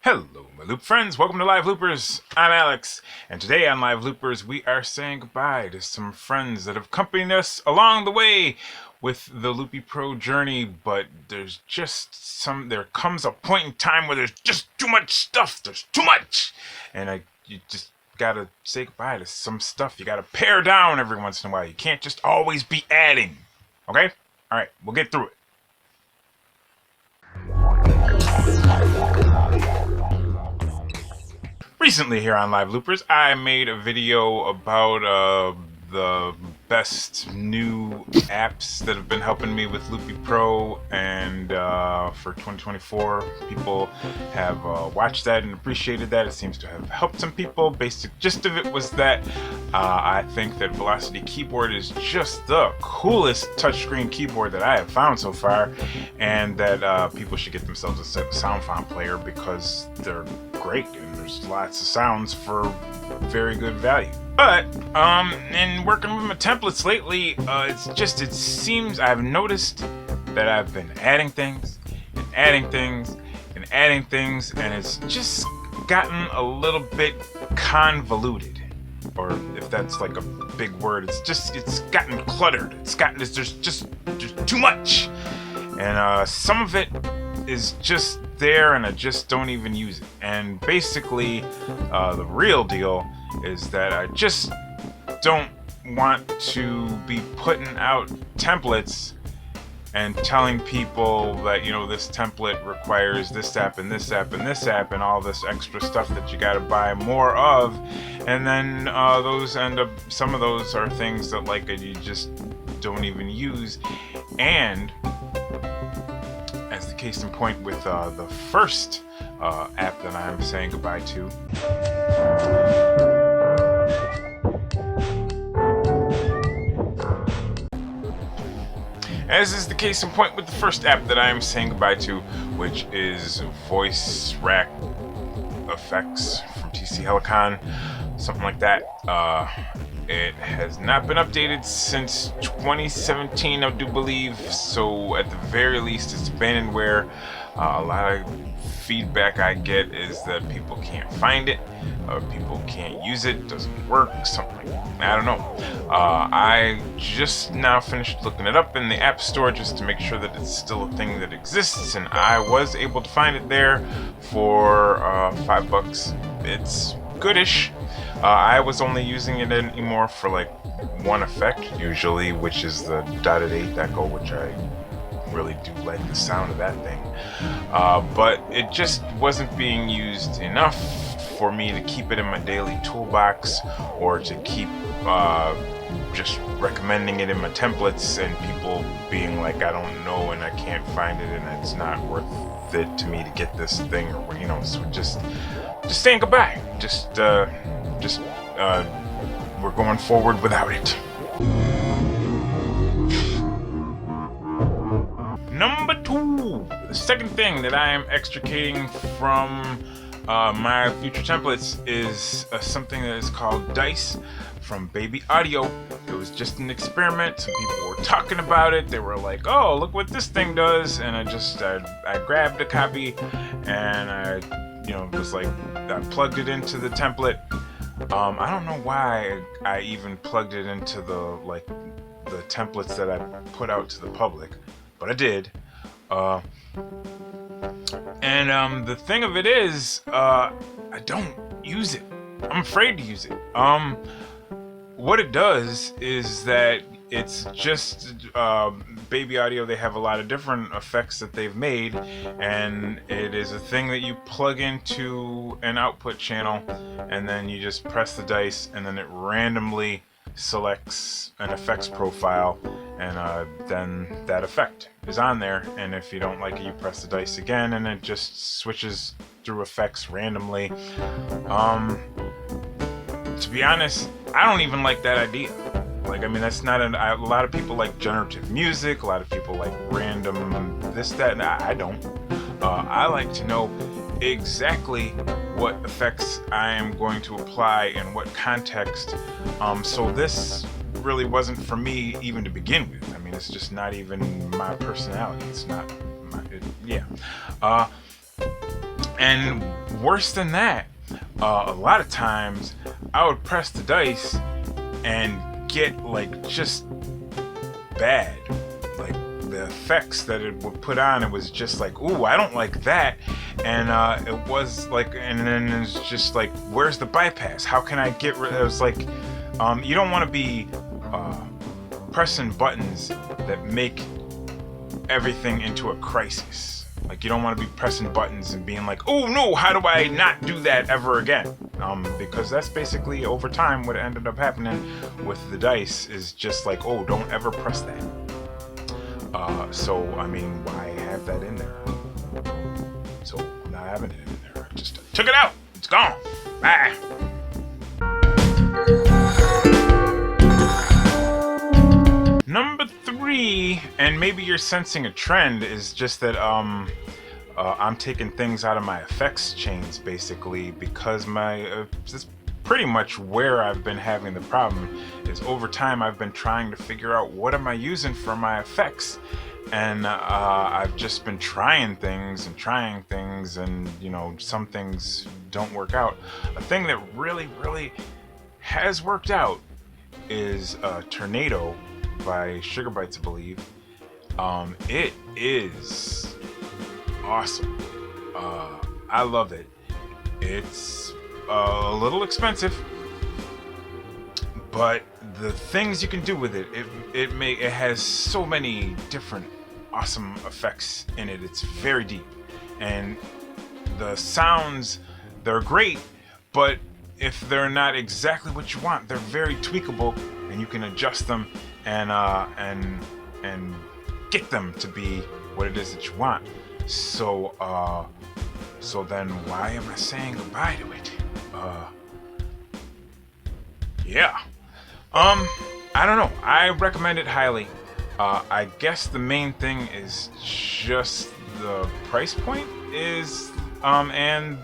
Hello, my Loop friends. Welcome to Live Loopers. I'm Alex, and today on Live Loopers, we are saying goodbye to some friends that have accompanied us along the way with the Loopy Pro journey. But there comes a point in time where there's just too much stuff. There's too much, and you just gotta say goodbye to some stuff. You gotta pare down every once in a while. You can't just always be adding. Okay? All right, we'll get through it. Recently here on Live Loopers, I made a video about the best new apps that have been helping me with Loopy Pro, and for 2024, people have watched that and appreciated that. It seems to have helped some people. Basic gist of it was that I think that Velocity Keyboard is just the coolest touchscreen keyboard that I have found so far, and that people should get themselves a sound font player because they're great and there's lots of sounds for very good value. But in working with my templates lately, it seems I've noticed that I've been adding things and adding things and adding things, and it's just gotten a little bit convoluted, or if that's like a big word, it's gotten cluttered. There's too much, and some of it is just there and I just don't even use it. And basically the real deal is that I just don't want to be putting out templates and telling people that, this template requires this app and this app and this app and all this extra stuff that you got to buy more of, and then some of those are things that you just don't even use. And as the case in point with the first app that I'm saying goodbye to, which is Voice Rack Effects from TC Helicon, something like that. It has not been updated since 2017, I do believe, so at the very least it's abandonware. A lot of feedback I get is that people can't find it, people can't use it, doesn't work, something like that. I don't know. I just now finished looking it up in the App Store just to make sure that it's still a thing that exists, and I was able to find it there for $5. It's goodish. I was only using it anymore for one effect usually, which is the dotted 8 echo, which I really do like the sound of that thing. But it just wasn't being used enough for me to keep it in my daily toolbox, or to keep just recommending it in my templates and people being like, I don't know and I can't find it and it's not worth it to me to get this thing, or so just saying goodbye. We're going forward without it. Number 2, the second thing that I am extricating from my future templates is something that is called Dice from Baby Audio. It was just an experiment. Some people were talking about it. They were like, "Oh, look what this thing does!" And I grabbed a copy and I plugged it into the template. I don't know why I even plugged it into the templates that I put out to the public, but I did. And the thing of it is, I don't use it. I'm afraid to use it. What it does is that it's just Baby Audio. They have a lot of different effects that they've made, and it is a thing that you plug into an output channel, and then you just press the dice, and then it randomly selects an effects profile, and then that effect is on there. And if you don't like it, you press the dice again, and it just switches through effects randomly. To be honest, I don't even like that idea. That's not a lot of people like generative music, a lot of people like random this, that, and I don't. I like to know exactly what effects I am going to apply in what context. So this really wasn't for me even to begin with. It's just not even my personality. It's not my, And worse than that, a lot of times I would press the dice and get like just bad, like the effects that it would put on. It was just like, ooh, I don't like that. And it was like, and then it's just like, where's the bypass? How can I get rid? It was like, you don't want to be pressing buttons that make everything into a crisis. Like, you don't want to be pressing buttons and being like, oh no, how do I not do that ever again? Because that's basically over time what ended up happening with the dice, is just like, oh, don't ever press that. So I mean, why have that in there? So I'm not having it in there. I just took it out. It's gone. Ah. Number 3, and maybe you're sensing a trend, is just that I'm taking things out of my effects chains, basically, because my this pretty much where I've been having the problem is over time I've been trying to figure out what am I using for my effects, and I've just been trying things, and you know, some things don't work out. A thing that really has worked out is Tornado by Sugar Bites, I believe. It is awesome. I love it. It's a little expensive, but the things you can do with it, it has so many different awesome effects in it. It's very deep, and the sounds, they're great, but if they're not exactly what you want, they're very tweakable, and you can adjust them and get them to be what it is that you want. So then why am I saying goodbye to it? Yeah. I don't know. I recommend it highly. I guess the main thing is just the price point is and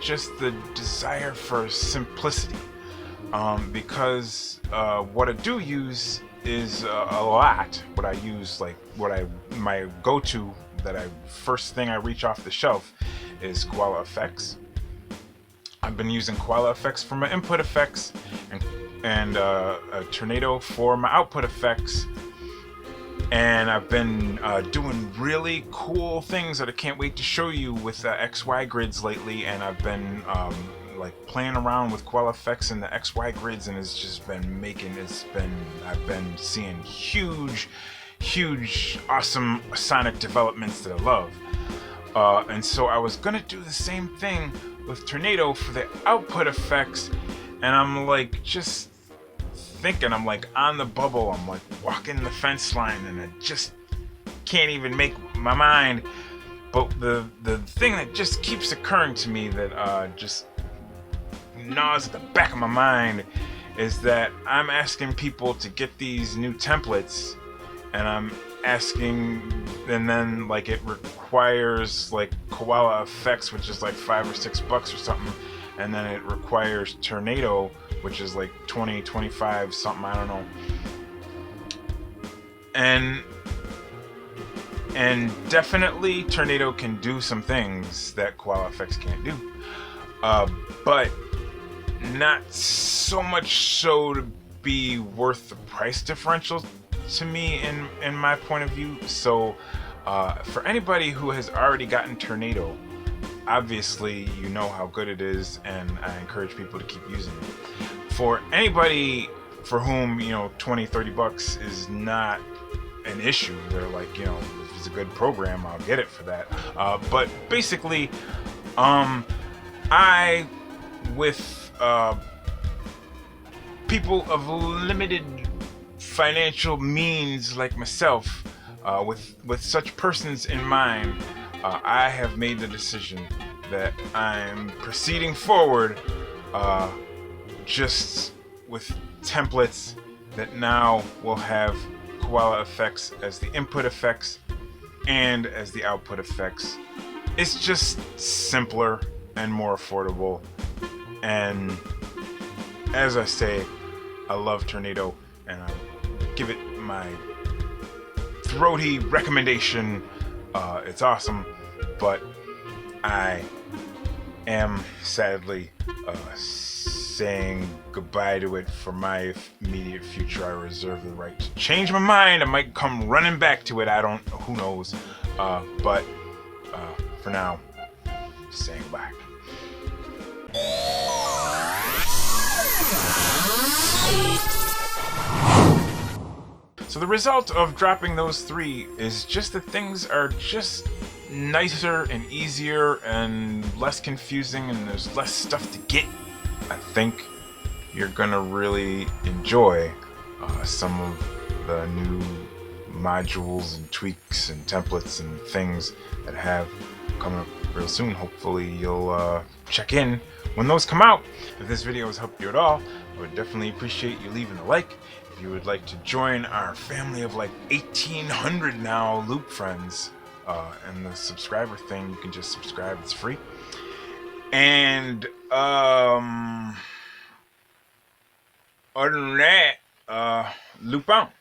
just the desire for simplicity. Because what I do use is a lot. What I use, like my go-to, first thing I reach off the shelf is Koala Effects. I've been using Koala Effects for my input effects, and a Tornado for my output effects. And I've been doing really cool things that I can't wait to show you with XY grids lately. And I've been like playing around with Koala Effects and the XY grids, and it's just been I've been seeing huge awesome sonic developments that I love. And so I was gonna do the same thing with Tornado for the output effects, and I'm like just thinking, I'm like on the bubble, I'm like walking the fence line, and I just can't even make my mind. But the thing that just keeps occurring to me that just gnaws at the back of my mind is that I'm asking people to get these new templates, and I'm asking, and then like it requires like Koala Effects, which is like $5 or $6 or something, and then it requires Tornado, which is like 20, 25 something, I don't know. And definitely Tornado can do some things that Koala Effects can't do, but not so much so to be worth the price differential to me in my point of view. So for anybody who has already gotten Tornado, obviously you know how good it is, and I encourage people to keep using it. For anybody for whom, you know, $20-$30 is not an issue, they're like, you know, if it's a good program, I'll get it for that. But basically, I, with people of limited financial means like myself, with such persons in mind, I have made the decision that I'm proceeding forward just with templates that now will have Koala Effects as the input effects and as the output effects. It's just simpler and more affordable, and as I say, I love Tornado, and I give it my throaty recommendation. It's awesome, but I am sadly saying goodbye to it. For my immediate future, I reserve the right to change my mind. I might come running back to it. I don't, who knows. But for now, just saying goodbye. So the result of dropping those 3 is just that things are just nicer and easier and less confusing, and there's less stuff to get. I think you're gonna really enjoy some of the new modules and tweaks and templates and things that have coming up real soon. Hopefully you'll check in when those come out. If this video has helped you at all, I would definitely appreciate you leaving a like. If you would like to join our family of like 1,800 now Loop friends, and the subscriber thing, you can just subscribe, it's free. And other than that, loop out.